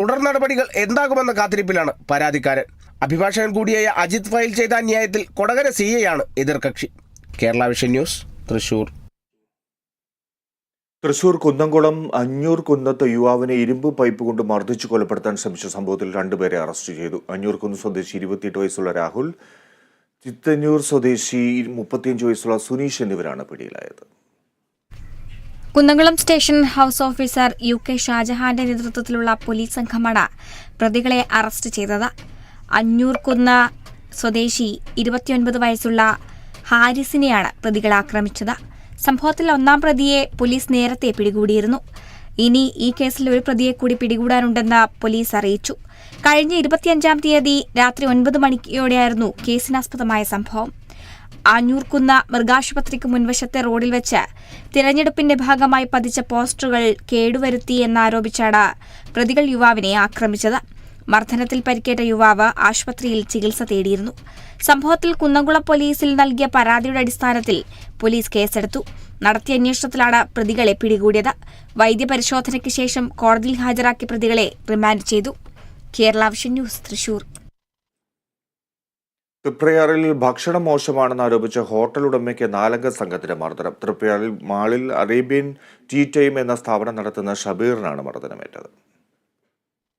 തുടർ നടപടികൾ എന്താകുമെന്ന കാത്തിരിപ്പിലാണ് പരാതിക്കാരൻ. അഭിഭാഷകൻ കൂടിയായ അജിത് ഫയൽ ചെയ്ത അന്യായത്തിൽ കൊടകര സിഐയാണ് എതിർകക്ഷി. Kerala vision news, Thrissur. തൃശൂർ കുന്നംകുളം അഞ്ഞൂർ കുന്നത്ത് യുവാവിനെ ഇരുമ്പ് പൈപ്പ് കൊണ്ട് മർദ്ദിച്ചു കൊലപ്പെടുത്താൻ ശ്രമിച്ച സംഭവത്തിൽ 2 പേരെ അറസ്റ്റ് ചെയ്തു. അഞ്ഞൂർ കുന്ന് സ്വദേശി 28 വയസ്സുള്ള രാഹുൽ, ചിത്തന്നൂർ സ്വദേശി 35 വയസ്സുള്ള സുനീഷ് എന്നിവരാണ് പിടിയിലായത്. Kunnamkulam station house officer UK ഷാജഹാന്റെ നേതൃത്വത്തിലുള്ള പോലീസ് സംഘമാണ് പ്രതികളെ അറസ്റ്റ് ചെയ്തത്. അഞ്ഞൂർ കുന്ന് സ്വദേശി 29 വയസ്സുള്ള ഹാരിസിനെയാണ് പ്രതികൾ ആക്രമിച്ചത്. സംഭവത്തിൽ 1-ാം പ്രതിയെ പോലീസ് നേരത്തെ പിടികൂടിയിരുന്നു. ഇനി ഈ കേസിൽ ഒരു പ്രതിയെ കൂടി പിടികൂടാനുണ്ടെന്ന് പോലീസ് അറിയിച്ചു. കഴിഞ്ഞ 25-ാം തീയതി രാത്രി 9 മണിയോടെയായിരുന്നു കേസിനാസ്പദമായ സംഭവം. ആഞ്ഞൂർകുന്ന മൃഗാശുപത്രിക്ക് മുൻവശത്തെ റോഡിൽ വെച്ച് തിരഞ്ഞെടുപ്പിന്റെ ഭാഗമായി പതിച്ച പോസ്റ്ററുകൾ കേടുവരുത്തി എന്നാരോപിച്ചാണ് പ്രതികൾ യുവാവിനെ ആക്രമിച്ചത്. മർദ്ദനത്തിൽ പരിക്കേറ്റ യുവാവ് ആശുപത്രിയിൽ ചികിത്സ തേടിയിരുന്നു. സംഭവത്തിൽ കുന്നംകുളം പോലീസിൽ നൽകിയ പരാതിയുടെ അടിസ്ഥാനത്തിൽ പോലീസ് കേസെടുത്തു. നടത്തിയ അന്വേഷണത്തിലാണ് പ്രതികളെ പിടികൂടിയത്. വൈദ്യപരിശോധനയ്ക്ക് ശേഷം കോടതിയിൽ ഹാജരാക്കിയ പ്രതികളെ റിമാൻഡ് ചെയ്തു. Kerala vision news, Thrissur. തൃപ്രയാറിൽ ഭക്ഷണം മോശമാണെന്ന് ആരോപിച്ച ഹോട്ടൽ ഉടമയ്ക്ക് 4-അംഗ സംഘത്തിന്റെ മർദ്ദനം. തൃപ്രയാറിൽ മാളിൽ അറേബ്യൻ ടീ ടൈം എന്ന സ്ഥാപനം നടത്തുന്ന ഷബീറിനാണ് മർദ്ദനമേറ്റത്.